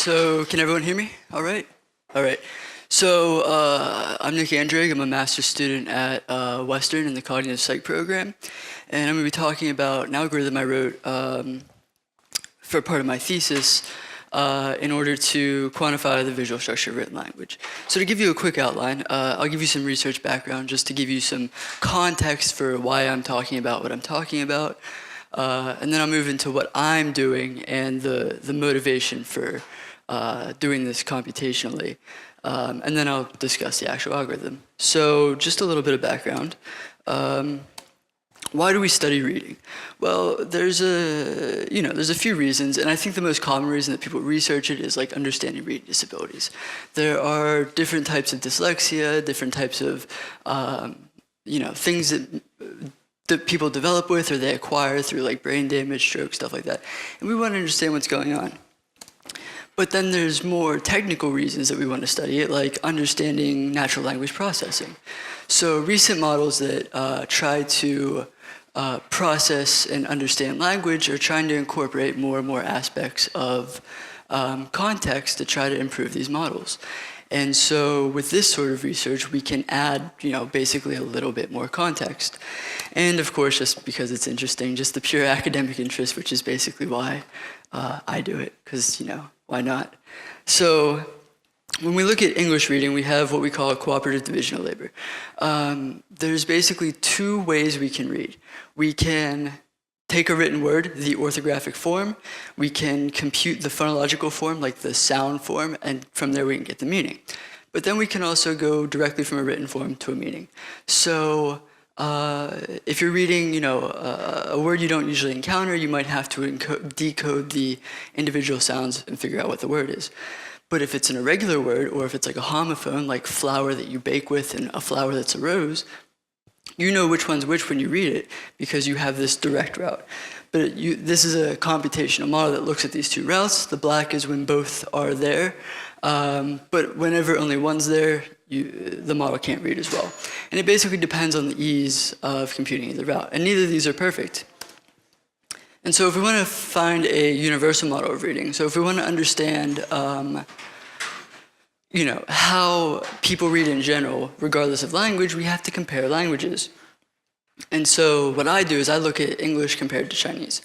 So can everyone hear me? All right? All right. So I'm Nick Anderegg. I'm a master's student at Western in the Cognitive Psych program. And I'm going to be talking about an algorithm I wrote for part of my thesis in order to quantify the visual structure of written language. So to give you a quick outline, I'll give you some research background just to give you some context for why I'm talking about what I'm talking about. And then I'll move into what I'm doing and the motivation for doing this computationally. And then I'll discuss the actual algorithm. So just a little bit of background. Why do we study reading? Well, there's a few reasons, and I think the most common reason that people research it is like understanding reading disabilities. There are different types of dyslexia, different types of things that people develop with or they acquire through like brain damage, stroke, stuff like that. And we want to understand what's going on. But then there's more technical reasons that we want to study it, like understanding natural language processing. So recent models that try to process and understand language are trying to incorporate more and more aspects of context to try to improve these models. And so with this sort of research, we can add, basically a little bit more context. And of course, just because it's interesting, just the pure academic interest, which is basically why I do it, because, why not? So when we look at English reading, we have what we call a cooperative division of labor. There's basically two ways we can read. We can take a written word, the orthographic form. We can compute the phonological form, like the sound form, and from there we can get the meaning. But then we can also go directly from a written form to a meaning. So if you're reading, a word you don't usually encounter, you might have to decode the individual sounds and figure out what the word is. But if it's an irregular word, or if it's like a homophone, like flour that you bake with and a flower that's a rose, you know which one's which when you read it because you have this direct route. But this is a computational model that looks at these two routes. The black is when both are there, but whenever only one's there, the model can't read as well. And it basically depends on the ease of computing either route. And neither of these are perfect. And so if we want to find a universal model of reading, so if we want to understand how people read in general, regardless of language, we have to compare languages. And so what I do is I look at English compared to Chinese.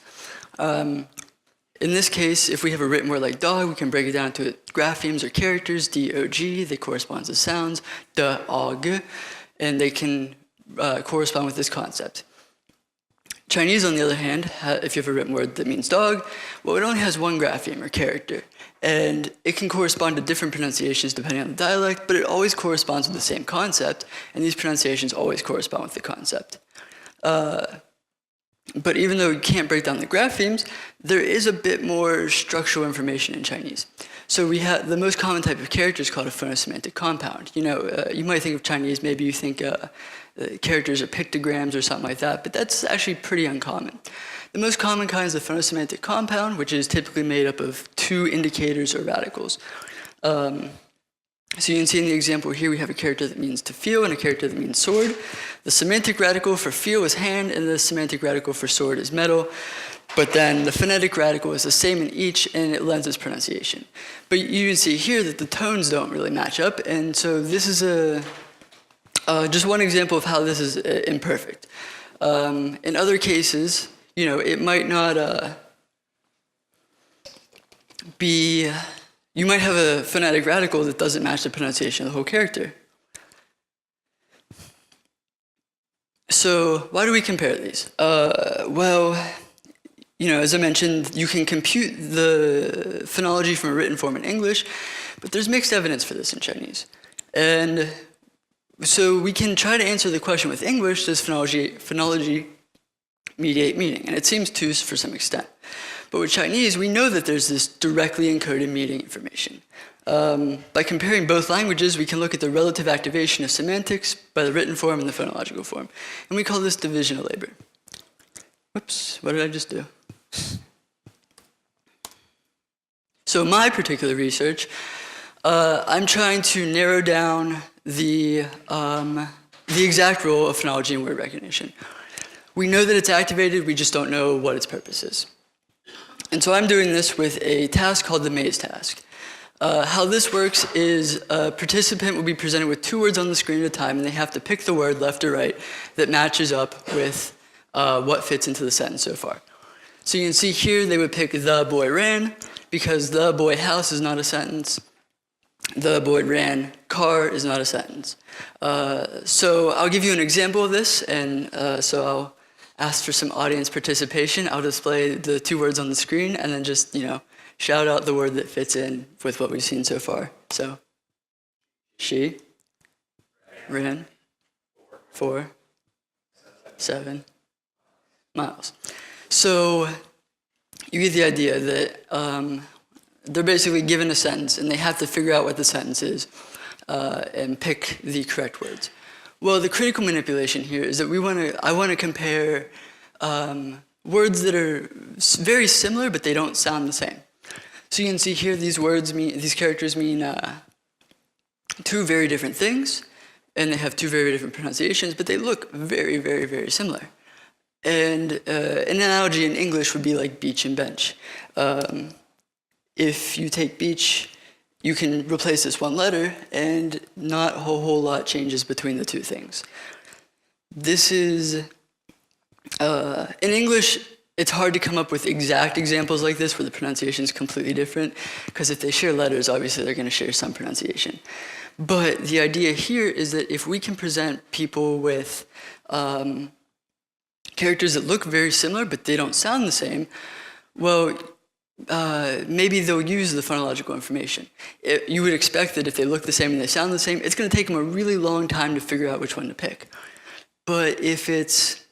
In this case, if we have a written word like dog, we can break it down to graphemes or characters, D-O-G, they correspond to sounds, da-og, and they can correspond with this concept. Chinese, on the other hand, if you have a written word that means dog, well, it only has one grapheme or character. And it can correspond to different pronunciations depending on the dialect, but it always corresponds with the same concept, and these pronunciations always correspond with the concept. But even though you can't break down the graphemes, there is a bit more structural information in Chinese. So we have the most common type of character is called a phono-semantic compound. You might think of Chinese, maybe you think characters are pictograms or something like that, but that's actually pretty uncommon. The most common kind is the phono-semantic compound, which is typically made up of two indicators or radicals. So you can see in the example here, we have a character that means to feel and a character that means sword. The semantic radical for feel is hand, and the semantic radical for sword is metal. But then the phonetic radical is the same in each, and it lends its pronunciation. But you can see here that the tones don't really match up, and so this is just one example of how this is imperfect. In other cases, it might not be. You might have a phonetic radical that doesn't match the pronunciation of the whole character. So why do we compare these? Well, as I mentioned, you can compute the phonology from a written form in English, but there's mixed evidence for this in Chinese. And so we can try to answer the question with English, does phonology mediate meaning? And it seems to for some extent. But with Chinese, we know that there's this directly encoded meaning information. By comparing both languages, we can look at the relative activation of semantics by the written form and the phonological form. And we call this division of labor. Whoops, what did I just do? So my particular research, I'm trying to narrow down the exact role of phonology in word recognition. We know that it's activated, we just don't know what its purpose is. And so I'm doing this with a task called the maze task. How this works is a participant will be presented with 2 words on the screen at a time, and they have to pick the word left or right that matches up with what fits into the sentence so far. So you can see here they would pick the boy ran, because the boy house is not a sentence. The boy ran car is not a sentence. So I'll give you an example of this, and so I'll ask for some audience participation. I'll display the 2 words on the screen, and then just, shout out the word that fits in with what we've seen so far. So, she ran 4, 7 miles. So you get the idea that they're basically given a sentence, and they have to figure out what the sentence is and pick the correct words. Well, the critical manipulation here is that I want to compare words that are very similar, but they don't sound the same. So you can see here these characters mean 2 very different things, and they have 2 very different pronunciations, but they look very, very, very similar. And an analogy in English would be like beach and bench. If you take beach, you can replace this 1 letter, and not a whole lot changes between the 2 things. This is, in English, it's hard to come up with exact examples like this where the pronunciation is completely different, because if they share letters, obviously they're going to share some pronunciation. But the idea here is that if we can present people with characters that look very similar, but they don't sound the same, well, maybe they'll use the phonological information. You would expect that if they look the same and they sound the same, it's going to take them a really long time to figure out which one to pick. But if it's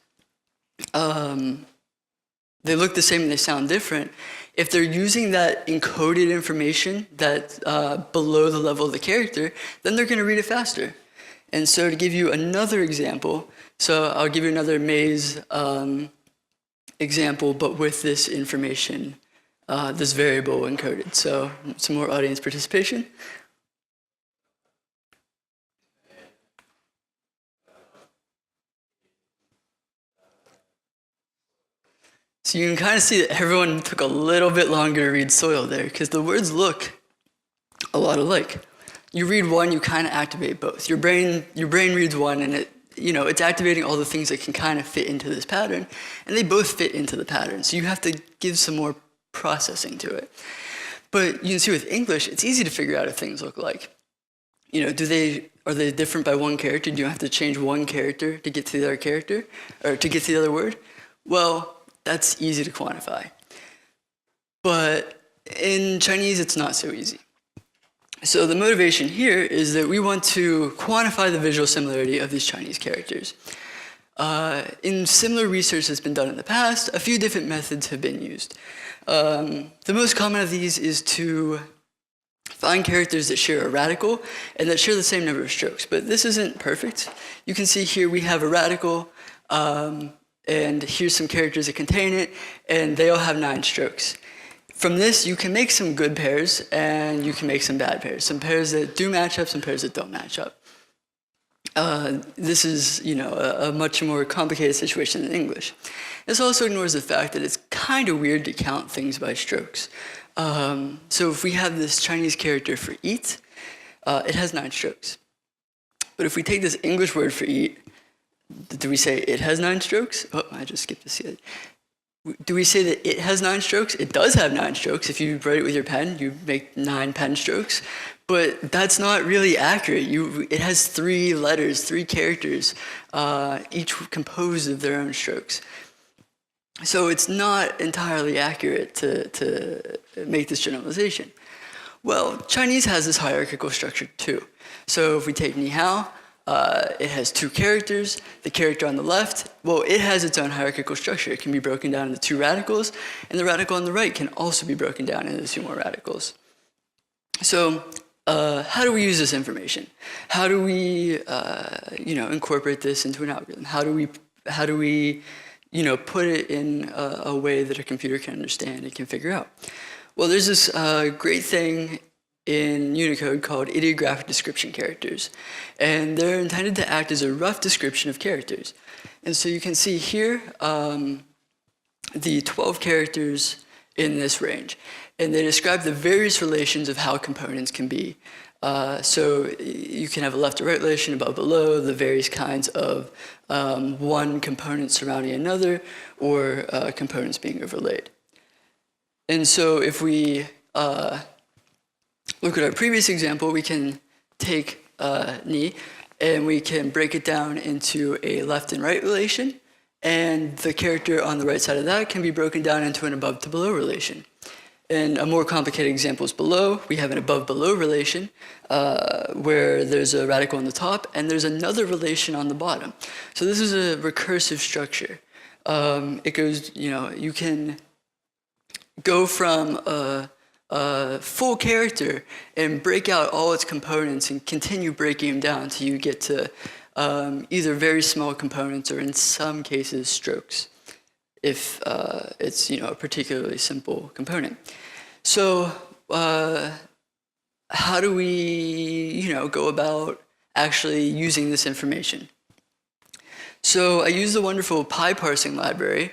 they look the same and they sound different, if they're using that encoded information that's below the level of the character, then they're going to read it faster. And so to give you another example, so I'll give you another maze example, but with this information, this variable encoded. So some more audience participation. So you can kind of see that everyone took a little bit longer to read soil there, because the words look a lot alike. You read one, you kind of activate both. Your brain reads one, and it's activating all the things that can kind of fit into this pattern, and they both fit into the pattern. So you have to give some more processing to it. But you can see with English, it's easy to figure out if things look alike. Are they different by 1 character? Do you have to change 1 character to get to the other character, or to get to the other word? Well, that's easy to quantify. But in Chinese, it's not so easy. So the motivation here is that we want to quantify the visual similarity of these Chinese characters. In similar research that's been done in the past, a few different methods have been used. The most common of these is to find characters that share a radical and that share the same number of strokes. But this isn't perfect. You can see here we have a radical, and here's some characters that contain it, and they all have 9 strokes. From this, you can make some good pairs, and you can make some bad pairs. Some pairs that do match up, some pairs that don't match up. This is, a much more complicated situation than English. This also ignores the fact that it's kind of weird to count things by strokes. So if we have this Chinese character for eat, it has 9 strokes. But if we take this English word for eat, do we say it has 9 strokes? Oh, I just skipped this yet. Do we say that it has 9 strokes? It does have 9 strokes. If you write it with your pen, you make 9 pen strokes. But that's not really accurate. It has 3 letters, 3 characters, each composed of their own strokes. So it's not entirely accurate to make this generalization. Well, Chinese has this hierarchical structure too. So if we take ni hao, it has 2 characters. The character on the left, well, it has its own hierarchical structure. It can be broken down into 2 radicals, and the radical on the right can also be broken down into 2 more radicals. So how do we use this information? How do we, incorporate this into an algorithm? How do we, put it in a way that a computer can understand and can figure out? Well, there's this great thing in Unicode called Ideographic description characters. And they're intended to act as a rough description of characters. And so you can see here the 12 characters in this range. And they describe the various relations of how components can be. So you can have a left to right relation, above, below, the various kinds of one component surrounding another, or components being overlaid. And so if we look at our previous example, we can take ni, and we can break it down into a left and right relation, and the character on the right side of that can be broken down into an above to below relation. And a more complicated example is below. We have an above-below relation where there's a radical on the top and there's another relation on the bottom. So this is a recursive structure. It goes, you can go from a full character and break out all its components and continue breaking them down until you get to either very small components or in some cases strokes, if it's a particularly simple component. So how do we go about actually using this information? So I use the wonderful parsing library,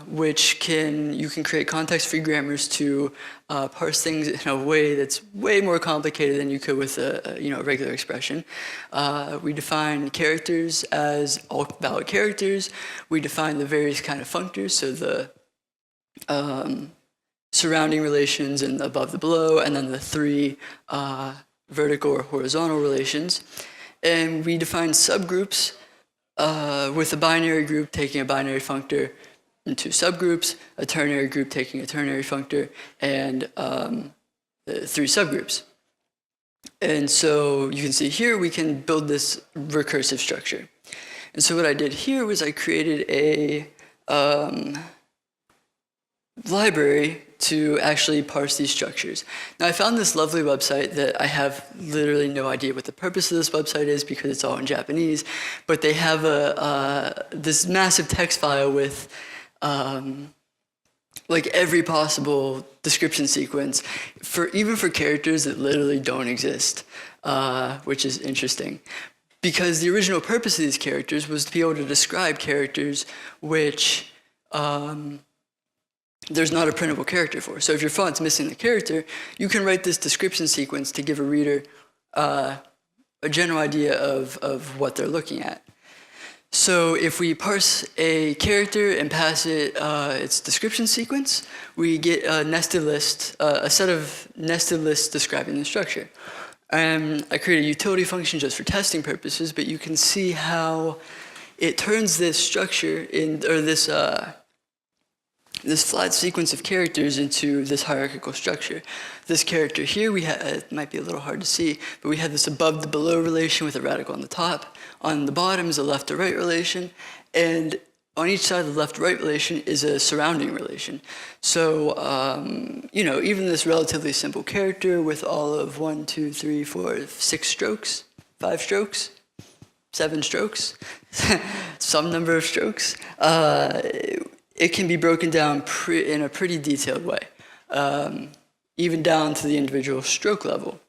which you can create context-free grammars to parse things in a way that's way more complicated than you could with a regular expression. We define characters as all valid characters. We define the various kind of functors, so the surrounding relations and above the below, and then the three vertical or horizontal relations. And we define subgroups with a binary group taking a binary functor into subgroups, a ternary group taking a ternary functor, and three subgroups. And so you can see here we can build this recursive structure. And so what I did here was I created a library to actually parse these structures. Now I found this lovely website that I have literally no idea what the purpose of this website is because it's all in Japanese, but they have this massive text file with like every possible description sequence, even for characters that literally don't exist, which is interesting. Because the original purpose of these characters was to be able to describe characters which there's not a printable character for. So if your font's missing the character, you can write this description sequence to give a reader a general idea of what they're looking at. So if we parse a character and pass it its description sequence, we get a nested list, a set of nested lists describing the structure. I created a utility function just for testing purposes, but you can see how it turns this structure this flat sequence of characters into this hierarchical structure. This character here, it might be a little hard to see, but we have this above to below relation with a radical on the top. On the bottom is a left to right relation, and on each side of the left to right relation is a surrounding relation. So, even this relatively simple character with all of 1, 2, 3, 4, 6 strokes, 5 strokes, 7 strokes, some number of strokes, it can be broken down in a pretty detailed way, even down to the individual stroke level.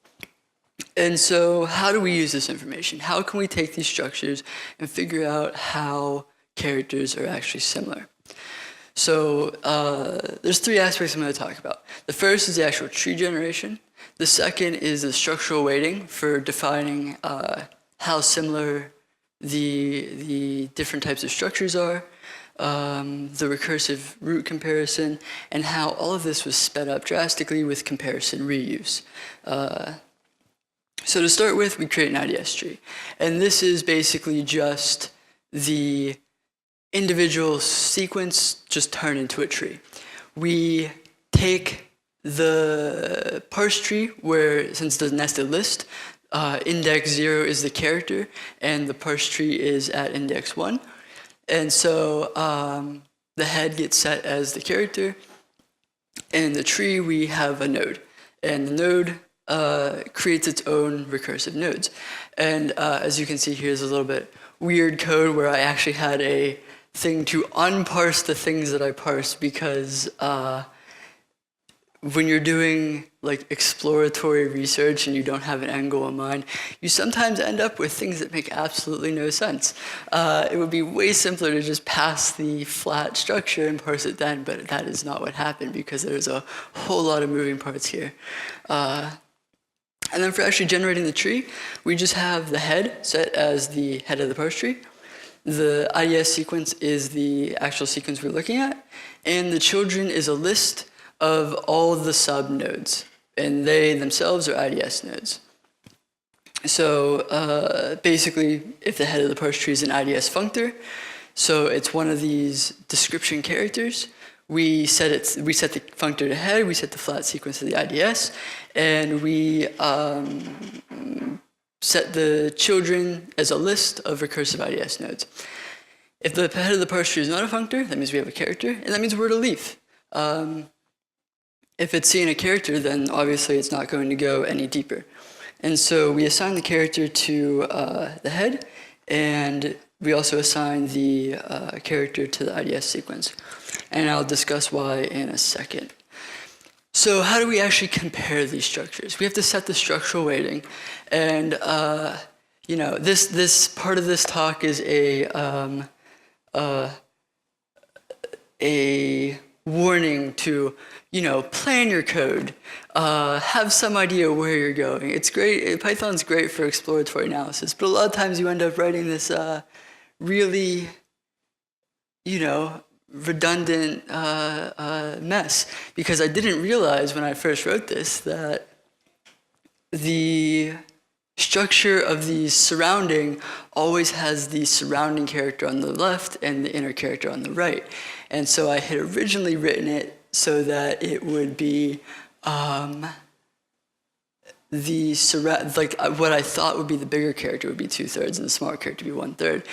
And so how do we use this information? How can we take these structures and figure out how characters are actually similar? So there's 3 aspects I'm going to talk about. The first is the actual tree generation. The second is the structural weighting for defining how similar the different types of structures are. The recursive root comparison, and how all of this was sped up drastically with comparison reuse. So to start with, we create an IDS tree. And this is basically just the individual sequence just turned into a tree. We take the parse tree where, since the nested list, index 0 is the character, and the parse tree is at index 1. And so the head gets set as the character. In the tree, we have a node. And the node creates its own recursive nodes. And as you can see, here's a little bit weird code where I actually had a thing to unparse the things that I parsed because when you're doing like exploratory research and you don't have an end goal in mind, you sometimes end up with things that make absolutely no sense. It would be way simpler to just pass the flat structure and parse it then, but that is not what happened because there's a whole lot of moving parts here. And then for actually generating the tree, we just have the head set as the head of the parse tree. The IDS sequence is the actual sequence we're looking at, and the children is a list of all the sub-nodes, and they themselves are IDS nodes. So basically, if the head of the parse tree is an IDS functor, so it's one of these description characters, we set the functor to head, we set the flat sequence to the IDS, and we set the children as a list of recursive IDS nodes. If the head of the parse tree is not a functor, that means we have a character, and that means we're at a leaf. If it's seeing a character, then obviously it's not going to go any deeper. And so we assign the character to the head, and we also assign the character to the IDS sequence. And I'll discuss why in a second. So how do we actually compare these structures? We have to set the structural weighting. And this part of this talk is a warning to, plan your code, have some idea where you're going. It's great, Python's great for exploratory analysis, but a lot of times you end up writing this really, redundant mess, because I didn't realize when I first wrote this that the structure of the surrounding always has the surrounding character on the left and the inner character on the right. And so I had originally written it so that it would be what I thought would be the bigger character would be 2/3 and the smaller character would be 1/3.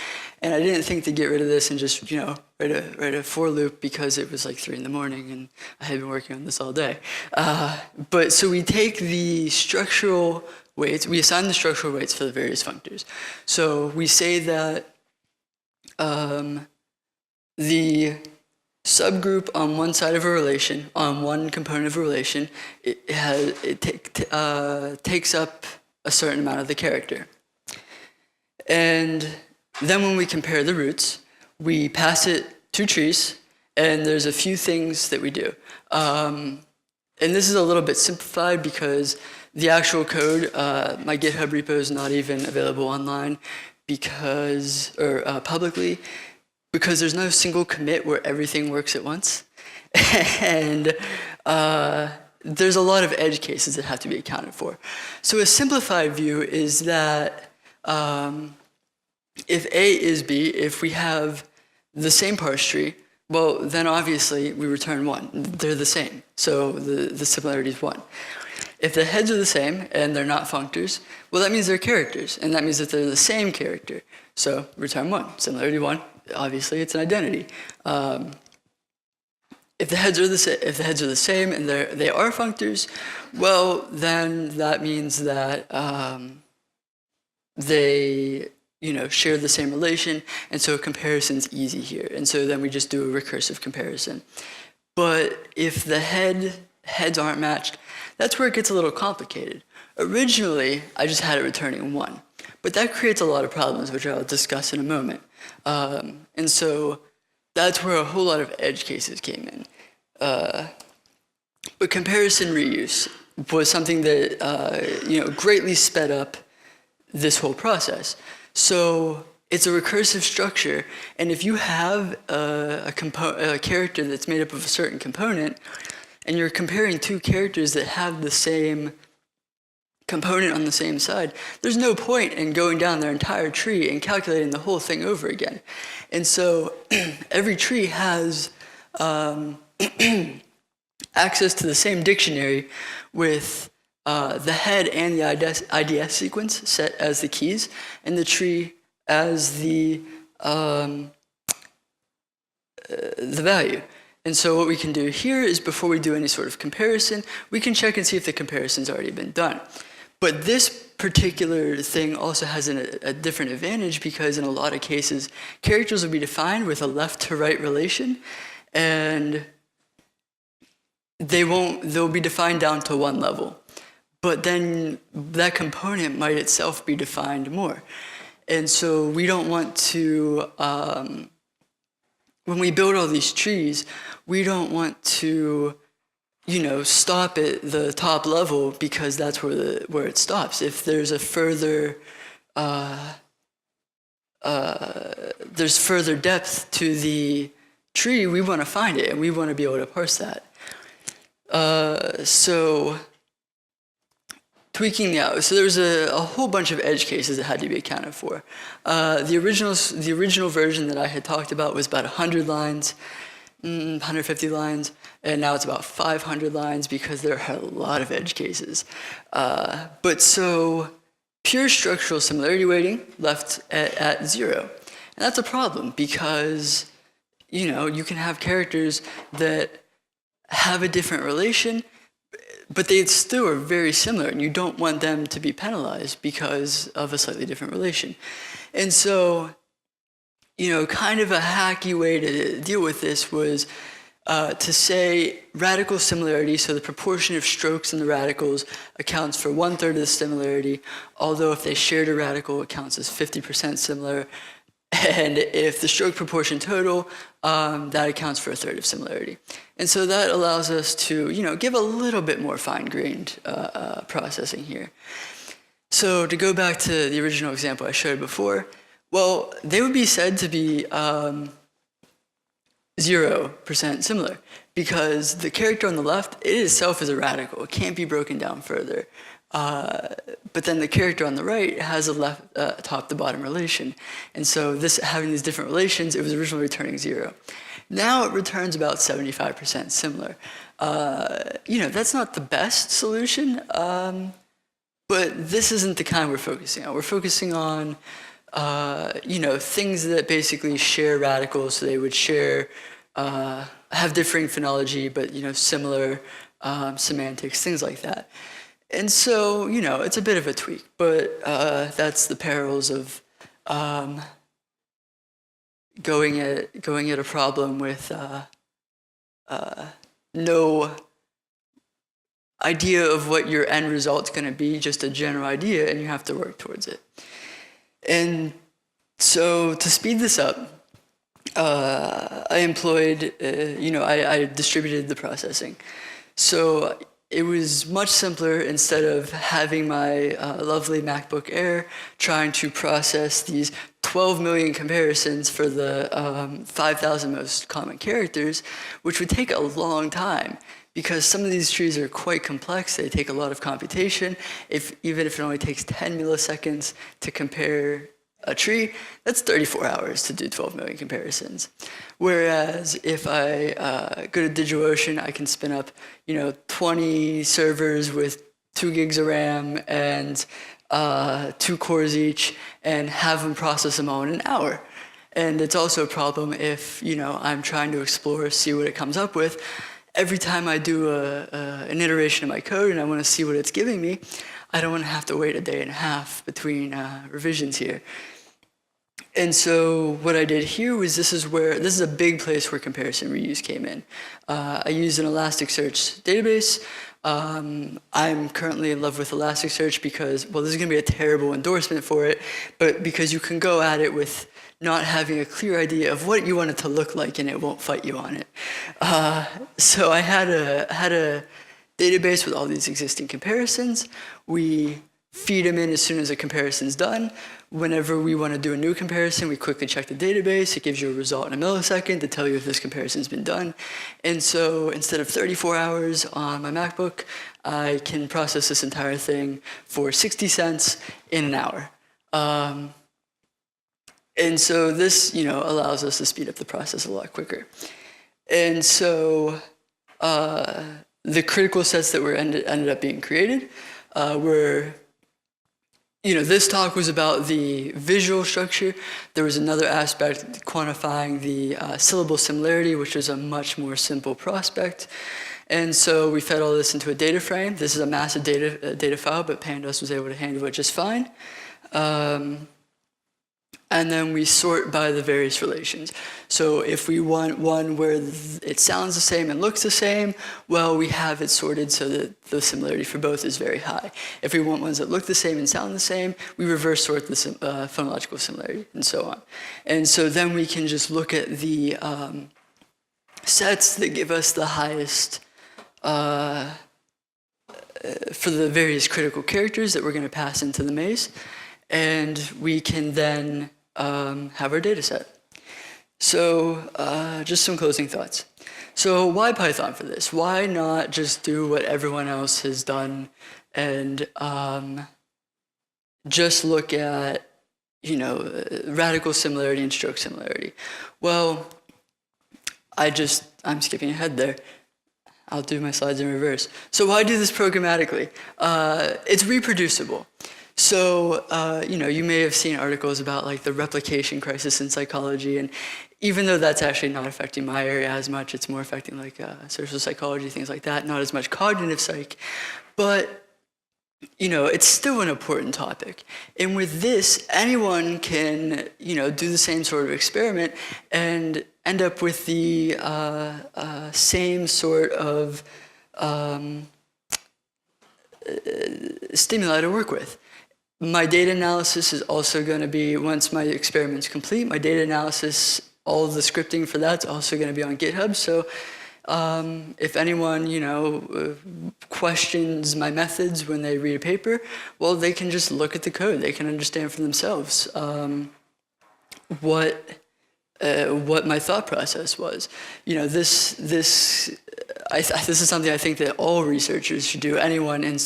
And I didn't think to get rid of this and just, write a for loop because it was like 3 in the morning and I had been working on this all day. But so we take the structural weights, we assign the structural weights for the various functors. So we say that the subgroup on one side of a relation, on one component of a relation, takes up a certain amount of the character. And then when we compare the roots, we pass it 2 trees, and there's a few things that we do. And this is a little bit simplified because the actual code, my GitHub repo is not even available online publicly, because there's no single commit where everything works at once. And there's a lot of edge cases that have to be accounted for. So a simplified view is that if A is B, if we have the same parse tree, well, then obviously we return 1. They're the same, so the similarity is 1. If the heads are the same and they're not functors, well, that means they're characters, and that means that they're the same character. So return 1, similarity 1. Obviously, it's an identity. If the heads are the same and they are functors, well, then that means that they share the same relation, and so comparison's easy here. And so then we just do a recursive comparison. But if the heads aren't matched, that's where it gets a little complicated. Originally, I just had it returning 1, but that creates a lot of problems, which I'll discuss in a moment. And so that's where a whole lot of edge cases came in. But comparison reuse was something that greatly sped up this whole process. So it's a recursive structure, and if you have a character that's made up of a certain component, and you're comparing 2 characters that have the same component on the same side, there's no point in going down their entire tree and calculating the whole thing over again. And so every tree has access to the same dictionary with the head and the IDS sequence set as the keys, and the tree as the value. And so what we can do here is, before we do any sort of comparison, we can check and see if the comparison's already been done. But this particular thing also has a different advantage, because in a lot of cases, characters will be defined with a left to right relation, and they'll be defined down to one level. But then that component might itself be defined more. And so we don't want to, when we build all these trees, we don't want to, stop at the top level because that's where it stops. If there's a further, there's further depth to the tree, we want to find it and we want to be able to parse that. So tweaking so there was a whole bunch of edge cases that had to be accounted for. The original version that I had talked about was about 100 lines, 150 lines, and now it's about 500 lines because there are a lot of edge cases. But so pure structural similarity weighting left at 0. And that's a problem because, you can have characters that have a different relation, but they still are very similar, and you don't want them to be penalized because of a slightly different relation. And so, kind of a hacky way to deal with this was to say radical similarity, so the proportion of strokes in the radicals accounts for 1/3 of the similarity, although if they shared a radical, it counts as 50% similar. And if the stroke proportion total, that accounts for 1/3 of similarity. And so that allows us to, give a little bit more fine-grained processing here. So to go back to the original example I showed before, well, they would be said to be 0% similar because the character on the left, it itself is a radical. It can't be broken down further. But then the character on the right has a left top to bottom relation. And so having these different relations, it was originally returning 0. Now it returns about 75% similar. That's not the best solution, but this isn't the kind we're focusing on. We're focusing on, things that basically share radicals, so they would share, have differing phonology, but, similar semantics, things like that. And so, it's a bit of a tweak, but that's the perils of going at a problem with no idea of what your end result's going to be, just a general idea, and you have to work towards it. And so to speed this up, I employed, I distributed the processing. So it was much simpler instead of having my lovely MacBook Air trying to process these 12 million comparisons for the 5,000 most common characters, which would take a long time because some of these trees are quite complex. They take a lot of computation. Even if it only takes 10 milliseconds to compare a tree, that's 34 hours to do 12 million comparisons. Whereas if I go to DigitalOcean, I can spin up, 20 servers with 2 gigs of RAM and 2 cores each, and have them process them all in an hour. And it's also a problem if, I'm trying to explore, see what it comes up with. Every time I do an iteration of my code and I want to see what it's giving me, I don't want to have to wait a day and a half between revisions here. And so what I did here was this is a big place where comparison reuse came in. I used an Elasticsearch database. I'm currently in love with Elasticsearch because, well, this is going to be a terrible endorsement for it, but because you can go at it with not having a clear idea of what you want it to look like and it won't fight you on it. So I had a database with all these existing comparisons. We feed them in as soon as a comparison's done. Whenever we want to do a new comparison, we quickly check the database. It gives you a result in a millisecond to tell you if this comparison's been done. And so instead of 34 hours on my MacBook, I can process this entire thing for 60 cents in an hour. And so this, allows us to speed up the process a lot quicker. And so the critical sets that were ended up being created were, this talk was about the visual structure. There was another aspect, quantifying the syllable similarity, which is a much more simple prospect. And so we fed all this into a data frame. This is a massive data file, but Pandas was able to handle it just fine. and then we sort by the various relations. So if we want one where it sounds the same and looks the same, well, we have it sorted so that the similarity for both is very high. If we want ones that look the same and sound the same, we reverse sort the phonological similarity, and so on. And so then we can just look at the sets that give us the highest for the various critical characters that we're going to pass into the maze, and we can then have our data set. So just some closing thoughts. So why Python for this? Why not just do what everyone else has done and just look at, you know, radical similarity and stroke similarity? Well, I'm skipping ahead there. I'll do my slides in reverse. So why do this programmatically? It's reproducible. So, you know, you may have seen articles about like the replication crisis in psychology, and even though that's actually not affecting my area as much, it's more affecting like social psychology, things like that, not as much cognitive psych, but, you know, it's still an important topic. And with this, anyone can, you know, do the same sort of experiment and end up with the same sort of stimuli to work with. My data analysis is also going to be, once my experiment's complete, my data analysis, all of the scripting for that's also going to be on GitHub. So if anyone, you know, questions my methods when they read a paper, well, they can just look at the code. They can understand for themselves what my thought process was. You know, this is something I think that all researchers should do. Anyone in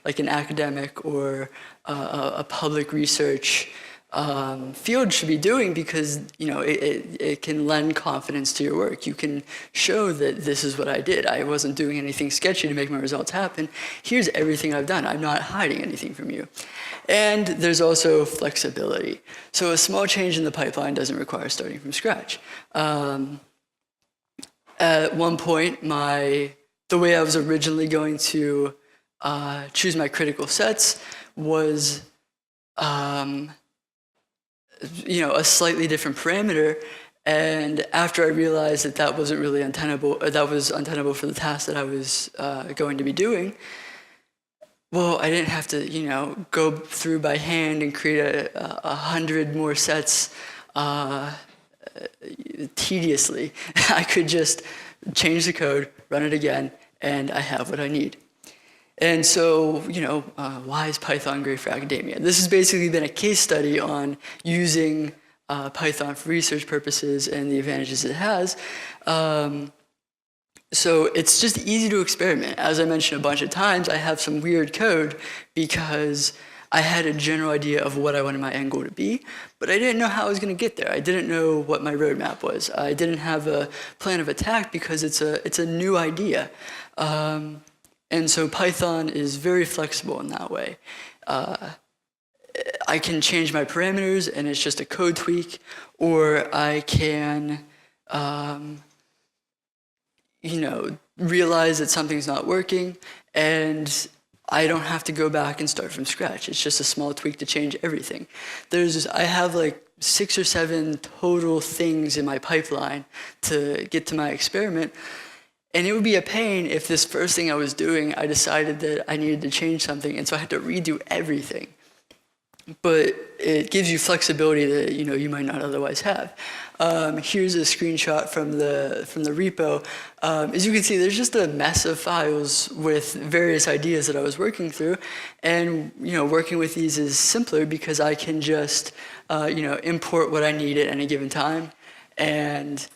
like an academic or a public research field should be doing, because, you know, it can lend confidence to your work. You can show that this is what I did. I wasn't doing anything sketchy to make my results happen. Here's everything I've done. I'm not hiding anything from you. And there's also flexibility. So a small change in the pipeline doesn't require starting from scratch. At one point, the way I was originally going to choose my critical sets was you know, a slightly different parameter, and after I realized that that wasn't really untenable, or that was untenable for the task that I was going to be doing, well, I didn't have to, you know, go through by hand and create 100 more sets tediously. I could just change the code, run it again, and I have what I need. And so, you know, why is Python great for academia? This has basically been a case study on using Python for research purposes and the advantages it has. So it's just easy to experiment. As I mentioned a bunch of times, I have some weird code because I had a general idea of what I wanted my end goal to be, but I didn't know how I was going to get there. I didn't know what my roadmap was. I didn't have a plan of attack because it's a new idea. And so Python is very flexible in that way. I can change my parameters and it's just a code tweak, or I can, you know, realize that something's not working and I don't have to go back and start from scratch. It's just a small tweak to change everything. I have like 6 or 7 total things in my pipeline to get to my experiment. And it would be a pain if this first thing I was doing, I decided that I needed to change something, and so I had to redo everything. But it gives you flexibility that, you know, you might not otherwise have. Here's a screenshot from the repo. As you can see, there's just a mess of files with various ideas that I was working through, and, you know, working with these is simpler because I can just you know, import what I need at any given time, and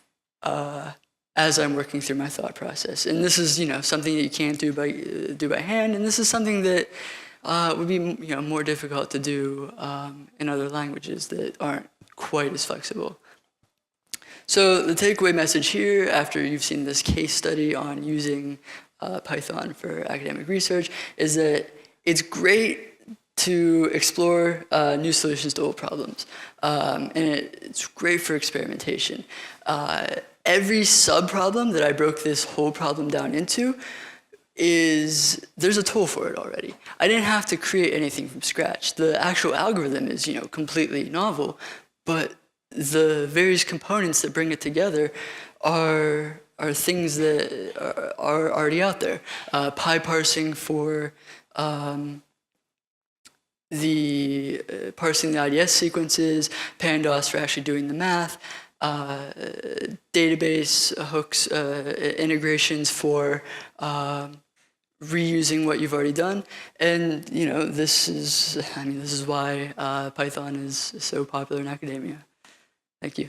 as I'm working through my thought process. And this is, you know, something that you can't do by hand, and this is something that would be, you know, more difficult to do in other languages that aren't quite as flexible. So the takeaway message here, after you've seen this case study on using Python for academic research, is that it's great to explore new solutions to old problems. And it's great for experimentation. Every sub-problem that I broke this whole problem down into there's a tool for it already. I didn't have to create anything from scratch. The actual algorithm is, completely novel, but the various components that bring it together are things that are already out there. Parsing for parsing the IDS sequences, pandas for actually doing the math, database hooks, integrations for reusing what you've already done, and this is why Python is so popular in academia. Thank you.